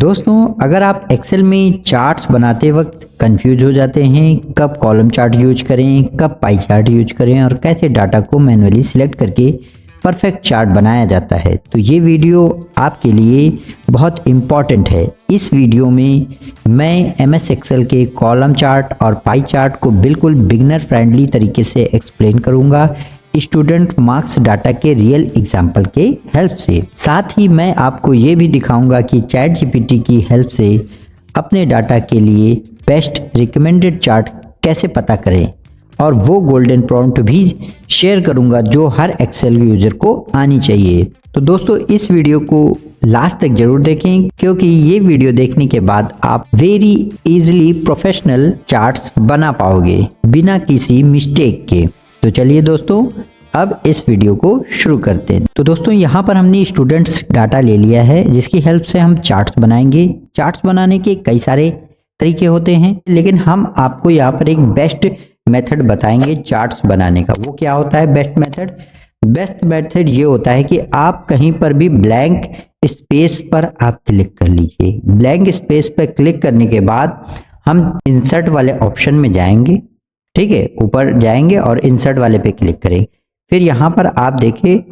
दोस्तों, अगर आप एक्सेल में चार्ट्स बनाते वक्त कंफ्यूज हो जाते हैं कब कॉलम चार्ट यूज करें, कब पाई चार्ट यूज करें और कैसे डाटा को मैन्युअली सिलेक्ट करके परफेक्ट चार्ट बनाया जाता है, तो ये वीडियो आपके लिए बहुत इम्पॉर्टेंट है। इस वीडियो में मैं एमएस एक्सेल के कॉलम चार्ट और पाई चार्ट को बिल्कुल बिगिनर फ्रेंडली तरीके से एक्सप्लेन करूंगा, स्टूडेंट मार्क्स डाटा के रियल एग्जाम्पल के हेल्प से। साथ ही मैं आपको ये भी दिखाऊंगा कि चैट जीपीटी की हेल्प से अपने डाटा के लिए बेस्ट रिकमेंडेड चार्ट कैसे पता करें, और वो गोल्डन प्रॉम्प्ट भी शेयर करूंगा जो हर एक्सेल यूजर को आनी चाहिए। तो दोस्तों, इस वीडियो को लास्ट तक जरूर देखें, क्योंकि ये वीडियो देखने के बाद आप वेरी इजीली प्रोफेशनल चार्ट्स बना पाओगे बिना किसी मिस्टेक के। तो चलिए दोस्तों, अब इस वीडियो को शुरू करते हैं। तो दोस्तों, यहाँ पर हमने स्टूडेंट्स डाटा ले लिया है, जिसकी हेल्प से हम चार्ट्स बनाएंगे। चार्ट्स बनाने के कई सारे तरीके होते हैं, लेकिन हम आपको यहाँ पर एक बेस्ट मेथड बताएंगे चार्ट्स बनाने का। वो क्या होता है बेस्ट मेथड? बेस्ट मेथड ये होता है कि आप कहीं पर भी ब्लैंक स्पेस पर आप क्लिक कर लीजिए। ब्लैंक स्पेस पर क्लिक करने के बाद हम इंसर्ट वाले ऑप्शन में जाएंगे, ठीक है, ऊपर जाएंगे और इंसर्ट वाले पे क्लिक करें। फिर यहाँ पर आप देखिए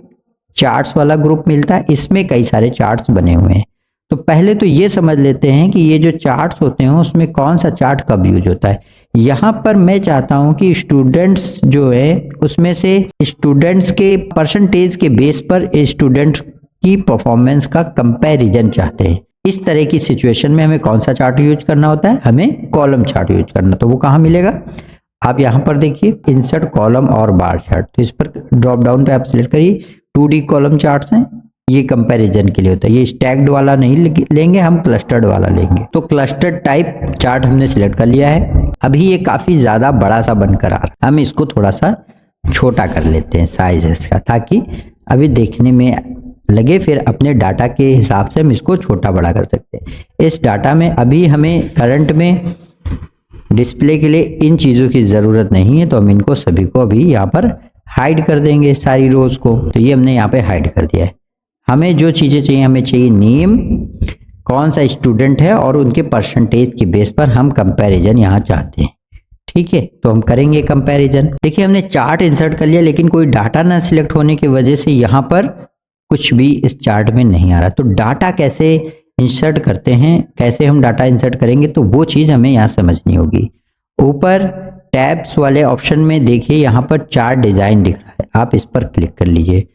चार्ट्स वाला ग्रुप मिलता है, इसमें कई सारे चार्ट्स बने हुए हैं। तो पहले तो ये समझ लेते हैं कि ये जो चार्ट्स होते हैं उसमें कौन सा चार्ट कब यूज होता है। यहाँ पर मैं चाहता हूँ कि स्टूडेंट्स जो है उसमें से स्टूडेंट्स के परसेंटेज के बेस पर स्टूडेंट्स की परफॉर्मेंस का कंपैरिजन चाहते हैं। इस तरह की सिचुएशन में हमें कौन सा चार्ट यूज करना होता है? हमें कॉलम चार्ट यूज करना। तो वो कहाँ मिलेगा? आप यहाँ पर देखिए इंसर्ट कॉलम और बार चार्ट, तो इस पर ड्रॉप डाउन पे आप सिलेक्ट करिए। 2D कॉलम चार्ट्स हैं, ये कंपैरिजन के लिए होता है। ये स्टैक्ड वाला नहीं लेंगे, हम क्लस्टर्ड वाला लेंगे। तो क्लस्टर्ड टाइप चार्ट हमने सिलेक्ट कर लिया है। अभी ये काफी ज्यादा बड़ा सा बनकर आ रहा है, हम इसको थोड़ा सा छोटा कर लेते हैं साइज इसका, ताकि अभी देखने में लगे, फिर अपने डाटा के हिसाब से हम इसको छोटा बड़ा कर सकते हैं। इस डाटा में अभी हमें करंट में डिस्प्ले के लिए इन चीज़ों की ज़रूरत नहीं है, तो हम इनको सभी को अभी यहाँ पर हाइड कर देंगे, सारी रोज को। तो ये हमने यहाँ पे हाइड कर दिया है। हमें जो चीज़ें चाहिए, हमें चाहिए नेम, कौन सा स्टूडेंट है और उनके परसेंटेज के बेस पर हम कंपैरिजन यहाँ चाहते हैं, ठीक है। तो हम करेंगे कंपैरिजन। देखिए हमने चार्ट इंसर्ट कर लिया, लेकिन कोई डाटा ना सिलेक्ट होने की वजह से यहाँ पर कुछ भी इस चार्ट में नहीं आ रहा। तो डाटा कैसे इंसर्ट करते हैं, कैसे हम डाटा इंसर्ट करेंगे, तो वो चीज़ हमें यहाँ समझनी होगी। ऊपर टैब्स वाले ऑप्शन में देखिए यहाँ पर चार्ट डिज़ाइन दिख रहा है, आप इस पर क्लिक कर लीजिए।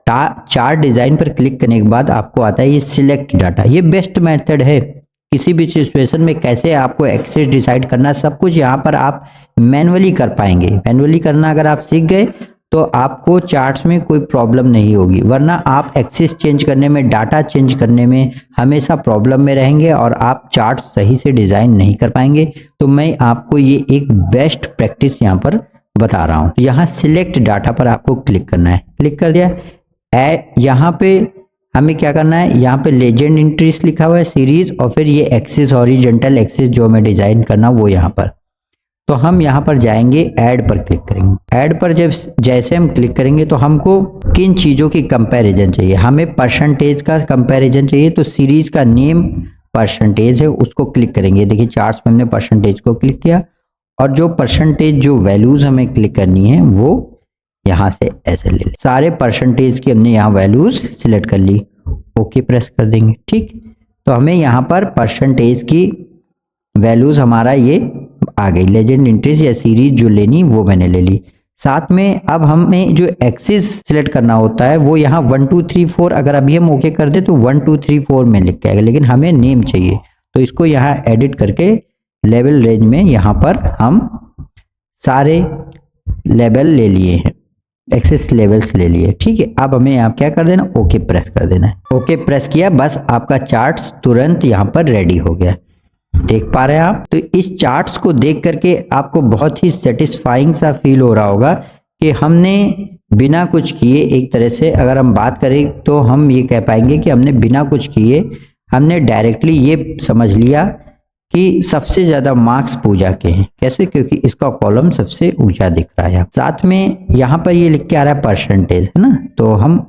चार्ट डिज़ाइन पर क्लिक करने के बाद आपको आता है ये सिलेक्ट डाटा। ये बेस्ट मेथड है किसी भी सिचुएशन में कैसे आपको एक्सेस डिसाइड करना, सब कुछ यहाँ पर आप मैनुअली कर पाएंगे। मैनुअली करना अगर आप सीख गए तो आपको चार्ट्स में कोई प्रॉब्लम नहीं होगी, वरना आप एक्सेस चेंज करने में, डाटा चेंज करने में हमेशा प्रॉब्लम में रहेंगे और आप चार्ट सही से डिज़ाइन नहीं कर पाएंगे। तो मैं आपको ये एक बेस्ट प्रैक्टिस यहाँ पर बता रहा हूँ। तो यहाँ सिलेक्ट डाटा पर आपको क्लिक करना है। क्लिक कर दिया। यहाँ पे हमें क्या करना है, यहाँ पे लेजेंड एंट्रीज लिखा हुआ है, सीरीज, और फिर ये एक्सेस हॉरिजॉन्टल एक्सेस जो हमें डिजाइन करना वो यहाँ पर। तो हम यहाँ पर जाएंगे, ऐड पर क्लिक करेंगे। ऐड पर जब जैसे हम क्लिक करेंगे तो हमको किन चीज़ों की कंपैरिजन चाहिए, हमें परसेंटेज का कंपैरिजन चाहिए। तो सीरीज का नेम परसेंटेज है, उसको क्लिक करेंगे। देखिए चार्ट्स में हमने परसेंटेज को क्लिक किया, और जो परसेंटेज जो वैल्यूज हमें क्लिक करनी है वो यहाँ से ऐसे ले लें। सारे परसेंटेज की हमने यहाँ वैल्यूज सिलेक्ट कर ली, ओके प्रेस कर देंगे, ठीक। तो हमें यहाँ पर परसेंटेज की वैल्यूज हमारा ये आ गई। लेजेंड एंट्रीज या सीरीज जो लेनी वो मैंने ले ली। साथ में अब हमें जो एक्सिस सिलेक्ट करना होता है वो यहाँ 1 2 3 4, अगर अभी हम ओके कर दे तो 1 2 3 4 में लिख के आएगा, लेकिन हमें नेम चाहिए। तो इसको यहाँ एडिट करके लेवल रेंज में यहाँ पर हम सारे लेवल ले लिए हैं, एक्सेस लेवल्स ले लिए, ठीक है। अब हमें यहाँ क्या कर देना, ओके प्रेस कर देना है। ओके प्रेस किया, बस आपका चार्ट्स तुरंत यहाँ पर रेडी हो गया। देख पा रहे हैं आप? तो इस चार्ट्स को देख करके आपको बहुत ही सेटिस्फाइंग सा फील हो रहा होगा कि हमने बिना कुछ किए, एक तरह से अगर हम बात करें तो हम ये कह पाएंगे कि हमने बिना कुछ किए हमने डायरेक्टली ये समझ लिया कि सबसे ज्यादा मार्क्स पूजा के हैं। कैसे? क्योंकि इसका कॉलम सबसे ऊंचा दिख रहा है। साथ में यहाँ पर ये लिख के आ रहा है परसेंटेज, है ना। तो हम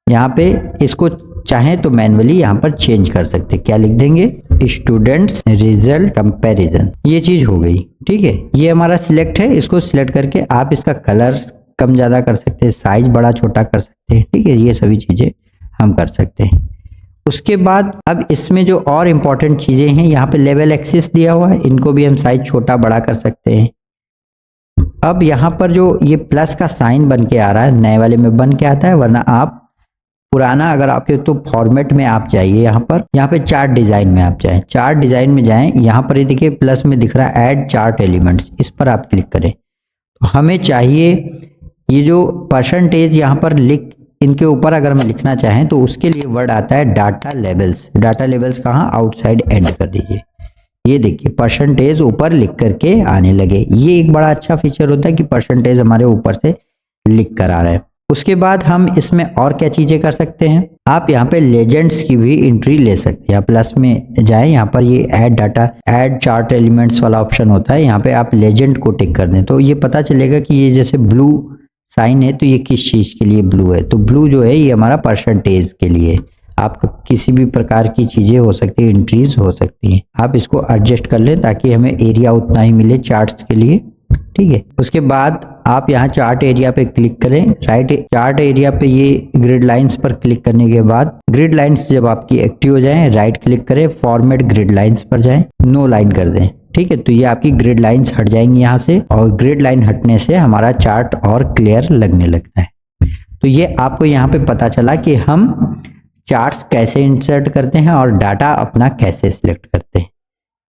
यहाँ पे इसको चाहें तो मैन्युअली यहाँ पर चेंज कर सकते हैं। क्या लिख देंगे? स्टूडेंट्स रिजल्ट कंपैरिजन, ये चीज हो गई। ठीक है, ये हमारा सिलेक्ट है। इसको सिलेक्ट करके आप इसका कलर कम ज्यादा कर सकते हैं, साइज बड़ा छोटा कर सकते हैं। ठीक है, ये सभी चीजें हम कर सकते हैं। उसके बाद अब इसमें जो और इम्पोर्टेंट चीजें हैं, यहाँ पे लेवल एक्सिस दिया हुआ है, इनको भी हम साइज छोटा बड़ा कर सकते हैं। अब यहाँ पर जो ये प्लस का साइन बन के आ रहा है, नए वाले में बन के आता है, वरना आप पुराना अगर आपके तो फॉर्मेट में आप जाइए, यहाँ पे चार्ट डिजाइन में आप जाएं, चार्ट डिजाइन में जाएं, यहाँ पर ये देखिए प्लस में दिख रहा है ऐड चार्ट एलिमेंट्स, इस पर आप क्लिक करें। तो हमें चाहिए ये जो परसेंटेज यहाँ पर लिख, इनके ऊपर अगर हम लिखना चाहें तो उसके लिए वर्ड आता है डाटा लेवल्स। डाटा लेवल्स कहाँ, आउटसाइड एंड कर दीजिए। ये देखिए परसेंटेज ऊपर लिख करके आने लगे। ये एक बड़ा अच्छा फीचर होता है कि परसेंटेज हमारे ऊपर से लिख कर आ रहा है। उसके बाद हम इसमें और क्या चीजें कर सकते हैं, आप यहाँ पे लेजेंड्स की भी एंट्री ले सकते हैं। प्लस में जाएं, यहाँ पर ये add data add chart elements वाला ऑप्शन होता है, यहाँ पे आप लेजेंड को टिक कर दें तो ये पता चलेगा कि ये जैसे ब्लू साइन है तो ये किस चीज के लिए ब्लू है। तो ब्लू जो है ये हमारा परसेंटेज के लिए। आपका किसी भी प्रकार की चीजें हो सकती है, एंट्रीज हो सकती हैं, आप इसको एडजस्ट कर लें ताकि हमें एरिया उतना ही मिले चार्ट्स के लिए। ठीक है, उसके बाद आप यहाँ चार्ट एरिया पे क्लिक करें, राइट चार्ट एरिया पे ये ग्रिड लाइंस पर क्लिक करने के बाद ग्रिड लाइंस जब आपकी एक्टिव हो जाएं, राइट क्लिक करें, फॉर्मेट ग्रिड लाइंस पर जाएं, नो लाइन कर दें। ठीक है, तो ये आपकी ग्रिड लाइंस हट जाएंगी यहाँ से, और ग्रिड लाइन हटने से हमारा चार्ट और क्लियर लगने लगता है। तो ये आपको यहाँ पे पता चला कि हम चार्ट्स कैसे इंसर्ट करते हैं और डाटा अपना कैसे सिलेक्ट करते हैं।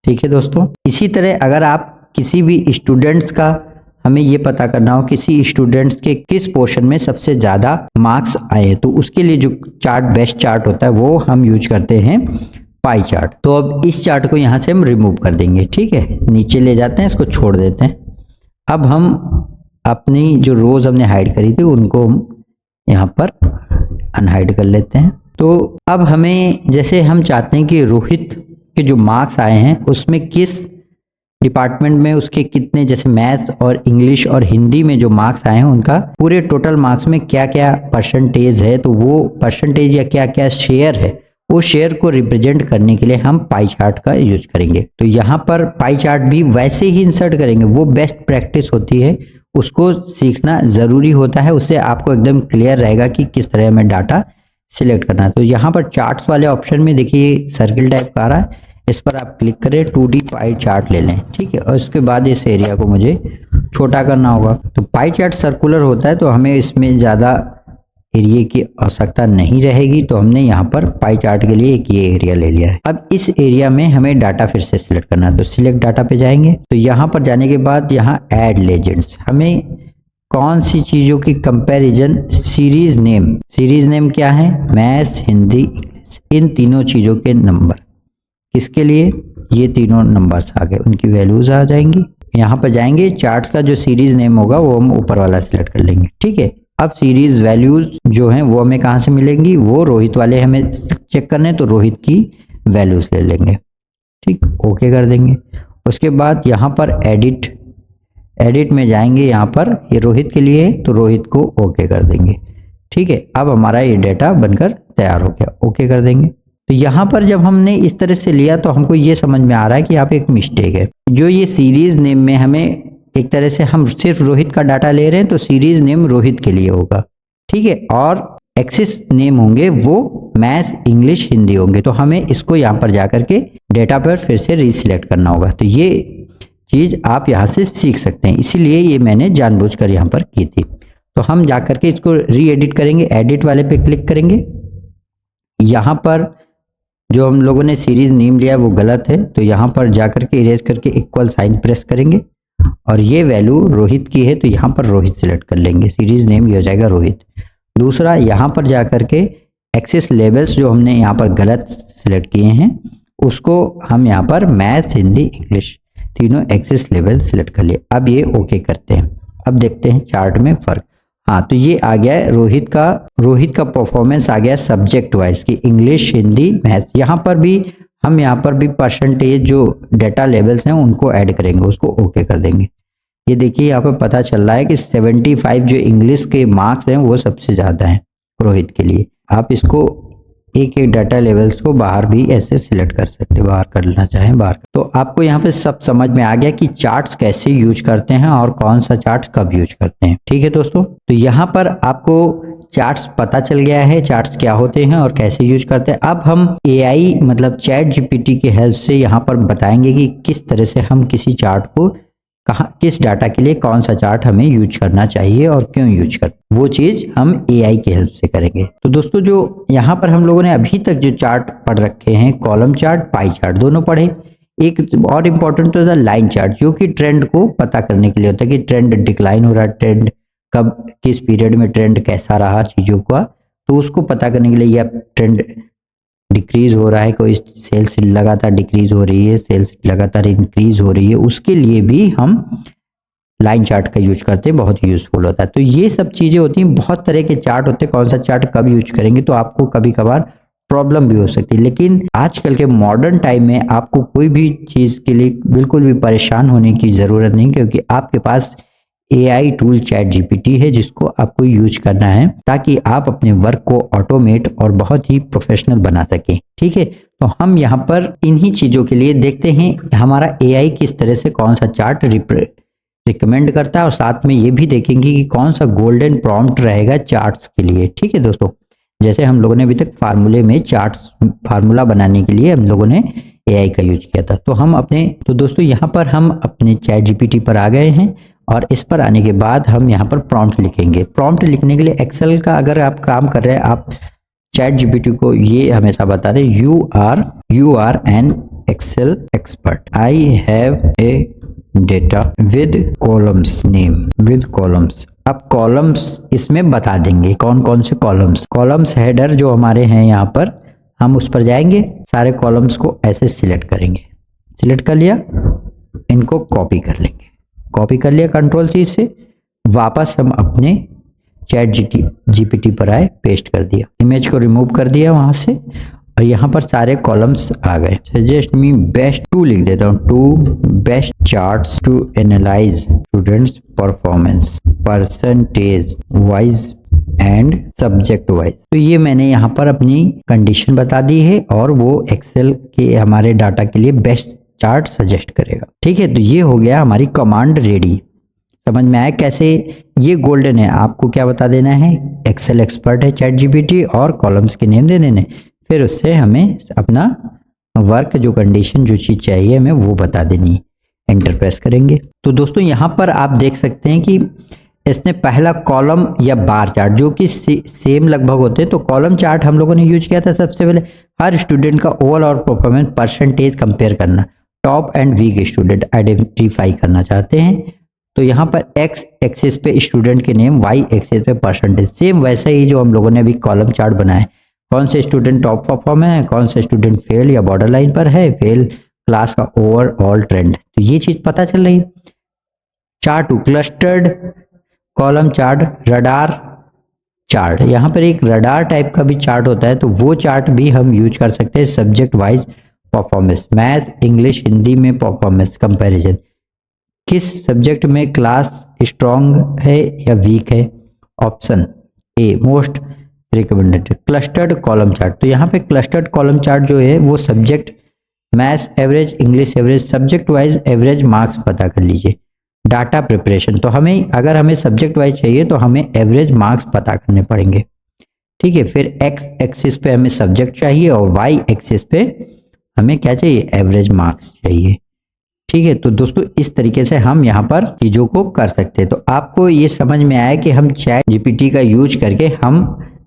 ठीक है दोस्तों, इसी तरह अगर आप किसी भी स्टूडेंट्स का, हमें ये पता करना हो किसी स्टूडेंट्स के किस पोर्शन में सबसे ज़्यादा मार्क्स आए, तो उसके लिए जो चार्ट बेस्ट चार्ट होता है वो हम यूज करते हैं पाई चार्ट। तो अब इस चार्ट को यहाँ से हम रिमूव कर देंगे। ठीक है, नीचे ले जाते हैं, इसको छोड़ देते हैं। अब हम अपनी जो रोज हमने हाइड करी थी उनको हम यहाँ पर अनहाइड कर लेते हैं। तो अब हमें, जैसे हम चाहते हैं कि रोहित के जो मार्क्स आए हैं उसमें किस डिपार्टमेंट में उसके कितने, जैसे मैथ्स और इंग्लिश और हिंदी में जो मार्क्स आए हैं उनका पूरे टोटल मार्क्स में क्या क्या परसेंटेज है, तो वो परसेंटेज या क्या क्या शेयर है, वो शेयर को रिप्रेजेंट करने के लिए हम पाई चार्ट का यूज करेंगे। तो यहाँ पर पाई चार्ट भी वैसे ही इंसर्ट करेंगे, वो बेस्ट प्रैक्टिस होती है, उसको सीखना जरूरी होता है, उससे आपको एकदम क्लियर रहेगा कि किस तरह हमें डाटा सिलेक्ट करना है। तो यहाँ पर चार्ट्स वाले ऑप्शन में देखिए सर्किल टाइप का आ रहा है, इस पर आप क्लिक करें, 2D पाई चार्ट ले लें। ठीक है, और उसके बाद इस एरिया को मुझे छोटा करना होगा। तो पाई चार्ट सर्कुलर होता है तो हमें इसमें ज़्यादा एरिया की आवश्यकता नहीं रहेगी, तो हमने यहाँ पर पाई चार्ट के लिए एक ये एरिया ले लिया है। अब इस एरिया में हमें डाटा फिर से सिलेक्ट करना है, तो सिलेक्ट डाटा पे जाएंगे। तो यहाँ पर जाने के बाद यहाँ ऐड लेजेंड्स, हमें कौन सी चीज़ों की कंपैरिजन, सीरीज नेम क्या है, मैथ्स हिंदी इंग्लिश, इन तीनों चीज़ों के नंबर किसके लिए, ये तीनों नंबर्स आ गए, उनकी वैल्यूज आ जाएंगी। यहाँ पर जाएंगे, चार्ट्स का जो सीरीज नेम होगा वो हम ऊपर वाला सिलेक्ट कर लेंगे। ठीक है, अब सीरीज वैल्यूज जो हैं वो हमें कहाँ से मिलेंगी, वो रोहित वाले हमें चेक करने, तो रोहित की वैल्यूज ले लेंगे। ठीक, ओके कर देंगे। उसके बाद यहाँ पर एडिट में जाएंगे, यहाँ पर ये रोहित के लिए है तो रोहित को ओके कर देंगे। ठीक है, अब हमारा ये डेटा बनकर तैयार हो गया, ओके कर देंगे। तो यहाँ पर जब हमने इस तरह से लिया तो हमको ये समझ में आ रहा है कि यहाँ पे एक मिस्टेक है। जो ये सीरीज नेम में हमें एक तरह से हम सिर्फ रोहित का डाटा ले रहे हैं, तो सीरीज नेम रोहित के लिए होगा। ठीक है, और एक्सिस नेम होंगे वो मैथ्स इंग्लिश हिंदी होंगे, तो हमें इसको यहाँ पर जाकर के डेटा पर फिर से रीसिलेक्ट करना होगा। तो ये चीज आप यहाँ से सीख सकते हैं, इसीलिए ये मैंने जानबूझकर यहाँ पर की थी। तो हम जाकर के इसको री एडिट करेंगे, एडिट वाले पे क्लिक करेंगे। यहाँ पर जो हम लोगों ने सीरीज नेम लिया वो गलत है, तो यहाँ पर जाकर के इरेज करके इक्वल साइन प्रेस करेंगे, और ये वैल्यू रोहित की है तो यहाँ पर रोहित सिलेक्ट कर लेंगे, सीरीज नेम ये हो जाएगा रोहित। दूसरा, यहाँ पर जाकर के एक्सेस लेवल्स जो हमने यहाँ पर गलत सिलेक्ट किए हैं उसको हम यहाँ पर मैथ्स हिंदी इंग्लिश तीनों एक्सेस लेवल सिलेक्ट कर लिए। अब ये ओके करते हैं। अब देखते हैं चार्ट में फर्क। हाँ, तो ये आ गया है रोहित का परफॉर्मेंस आ गया सब्जेक्ट वाइज की, इंग्लिश हिंदी मैथ्स। यहाँ पर भी परसेंटेज जो डेटा लेवल्स हैं उनको ऐड करेंगे, उसको ओके कर देंगे। ये देखिए यहाँ पर पता चल रहा है कि 75 जो इंग्लिश के मार्क्स हैं वो सबसे ज़्यादा हैं रोहित के लिए। आप इसको एक एक डाटा लेवल्स को बाहर भी ऐसे सिलेक्ट कर सकते हैं, बाहर करना चाहें बाहर। तो आपको यहाँ पे सब समझ में आ गया कि चार्ट्स कैसे यूज करते हैं और कौन सा चार्ट कब यूज करते हैं। ठीक है दोस्तों, तो यहाँ पर आपको चार्ट्स पता चल गया है, चार्ट्स क्या होते हैं और कैसे यूज करते हैं। अब हम AI मतलब चैट जीपीटी की हेल्प से यहाँ पर बताएंगे कि किस तरह से हम किसी चार्ट को कहाँ, किस डाटा के लिए कौन सा चार्ट हमें यूज करना चाहिए और क्यों यूज कर, वो चीज हम AI की हेल्प से करेंगे। तो दोस्तों जो यहाँ पर हम लोगों ने अभी तक जो चार्ट पढ़ रखे हैं, कॉलम चार्ट, पाई चार्ट दोनों पढ़े। एक और इम्पोर्टेंट तो था लाइन चार्ट, जो कि ट्रेंड को पता करने के लिए होता है कि ट्रेंड डिक्लाइन हो रहा है, ट्रेंड कब किस पीरियड में ट्रेंड कैसा रहा चीजों का, तो उसको पता करने के लिए, या ट्रेंड डिक्रीज हो रहा है, कोई सेल्स लगातार डिक्रीज हो रही है, सेल्स लगातार इंक्रीज हो रही है, उसके लिए भी हम लाइन चार्ट का यूज करते हैं, बहुत यूजफुल होता है। तो ये सब चीजें होती हैं, बहुत तरह के चार्ट होते हैं, कौन सा चार्ट कब यूज करेंगे तो आपको कभी कभार प्रॉब्लम भी हो सकती है। लेकिन आजकल के मॉडर्न टाइम में आपको कोई भी चीज के लिए बिल्कुल भी परेशान होने की जरूरत नहीं, क्योंकि आपके पास AI टूल चैट जीपीटी है जिसको आपको यूज करना है ताकि आप अपने वर्क को ऑटोमेट और बहुत ही प्रोफेशनल बना सकें। ठीक है, तो हम यहाँ पर इन्हीं चीजों के लिए देखते हैं हमारा AI किस तरह से कौन सा चार्ट रिकमेंड करता है, और साथ में ये भी देखेंगे कि कौन सा गोल्डन प्रॉम्प्ट रहेगा चार्ट्स के लिए। ठीक है दोस्तों, जैसे हम लोगों ने अभी तक फार्मूले में चार्ट्स फार्मूला बनाने के लिए हम लोगों ने AI का यूज किया था। तो दोस्तों यहाँ पर हम अपने चैट जीपीटी पर आ गए हैं, और इस पर आने के बाद हम यहाँ पर प्रॉम्प्ट लिखेंगे। प्रॉम्प्ट लिखने के लिए एक्सेल का अगर आप काम कर रहे हैं, आप चैट जीपीटी को ये हमेशा बता दें, you are an Excel expert, I have a data with columns name with columns. अब कॉलम्स इसमें बता देंगे कौन कौन से कॉलम्स हेडर जो हमारे हैं, यहाँ पर हम उस पर जाएंगे, सारे कॉलम्स को ऐसे सिलेक्ट करेंगे। सिलेक्ट कर लिया, इनको कॉपी कर लेंगे, कॉपी कर लिया कंट्रोल C से, वापस हम अपने चैट जीपीटी पर आए, पेस्ट कर दिया, इमेज को रिमूव कर दिया वहां से, और यहाँ पर सारे कॉलम्स आ गए। सजेस्ट मी बेस्ट टू लिख देता हूँ, two best charts to analyse students performance percentage wise and subject wise. तो ये मैंने यहाँ पर अपनी कंडीशन बता दी है, और वो एक्सेल के हमारे डाटा के लिए बेस्ट चार्ट सजेस्ट करेगा। ठीक है, तो ये हो गया हमारी कमांड रेडी। समझ में आया कैसे ये गोल्डन है, आपको क्या बता देना है, एक्सेल एक्सपर्ट है चैट जीपीटी, और कॉलम्स के नेम दे देने, फिर उससे हमें अपना वर्क जो कंडीशन जो चीज़ चाहिए हमें वो बता देनी, एंटर प्रेस करेंगे। तो दोस्तों यहाँ पर आप देख सकते हैं कि इसने पहला कॉलम या बार चार्ट जो कि सेम लगभग होते हैं, तो कॉलम चार्ट हम लोगों ने यूज किया था सबसे पहले, हर स्टूडेंट का ओवरऑल परफॉर्मेंस परसेंटेज कंपेयर करना, top and weak student identify करना चाहते हैं। तो यहाँ पर एक्स एक्सिस पे स्टूडेंट के नेम, वाई एक्सिस पे परसेंटेज, सेम वैसा ही जो हम लोगों ने अभी कॉलम चार्ट बनाए, कौन से स्टूडेंट टॉप परफॉर्म है, कौन से स्टूडेंट फेल या बॉर्डर लाइन पर है, फेल, क्लास का ओवरऑल ट्रेंड, तो ये चीज पता चल रही। Chart two clustered column chart, radar chart, यहाँ पर एक रडार टाइप का भी चार्ट होता है, तो वो चार्ट भी हम यूज कर सकते हैं। Subject wise performance, maths English Hindi में परफॉर्मेंस कंपैरिजन, किस सब्जेक्ट में क्लास स्ट्रॉन्ग है या वीक है, option a most recommended. Clustered column chart, तो यहाँ पे क्लस्टर्ड कॉलम चार्ट जो है वो subject maths average, English average, subject wise average marks पता कर लीजिए। डाटा प्रिपरेशन, तो अगर हमें सब्जेक्ट वाइज चाहिए तो हमें एवरेज मार्क्स पता करने पड़ेंगे। ठीक है, फिर एक्स एक्सिस पे हमें सब्जेक्ट चाहिए, और वाई एक्सिस पे हमें क्या चाहिए, एवरेज मार्क्स चाहिए। ठीक है, तो दोस्तों इस तरीके से हम यहाँ पर चीजों को कर सकते हैं। तो आपको ये समझ में आया कि हम चैट जीपीटी का यूज करके हम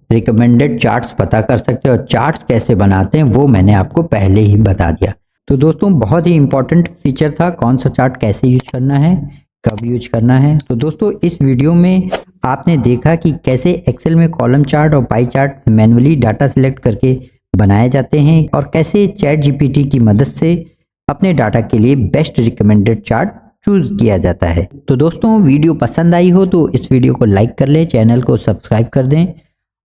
रिकमेंडेड चार्ट्स पता कर सकते हैं, और चार्ट्स कैसे बनाते हैं वो मैंने आपको पहले ही बता दिया। तो दोस्तों बहुत ही इंपॉर्टेंट फीचर था, कौन सा चार्ट कैसे यूज करना है, कब यूज करना है। तो दोस्तों इस वीडियो में आपने देखा कि कैसे एक्सेल में कॉलम चार्ट और pie chart manually data select करके बनाए जाते हैं, और कैसे चैट जीपीटी की मदद से अपने डाटा के लिए बेस्ट रिकमेंडेड चार्ट चूज किया जाता है। तो दोस्तों वीडियो पसंद आई हो तो इस वीडियो को लाइक कर लें, चैनल को सब्सक्राइब कर दें,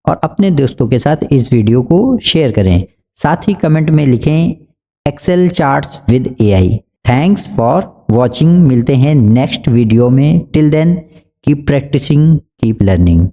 और अपने दोस्तों के साथ इस वीडियो को शेयर करें। साथ ही कमेंट में लिखें Excel charts with AI। Thanks for watching, मिलते हैं नेक्स्ट वीडियो में। Till then keep practicing, keep learning.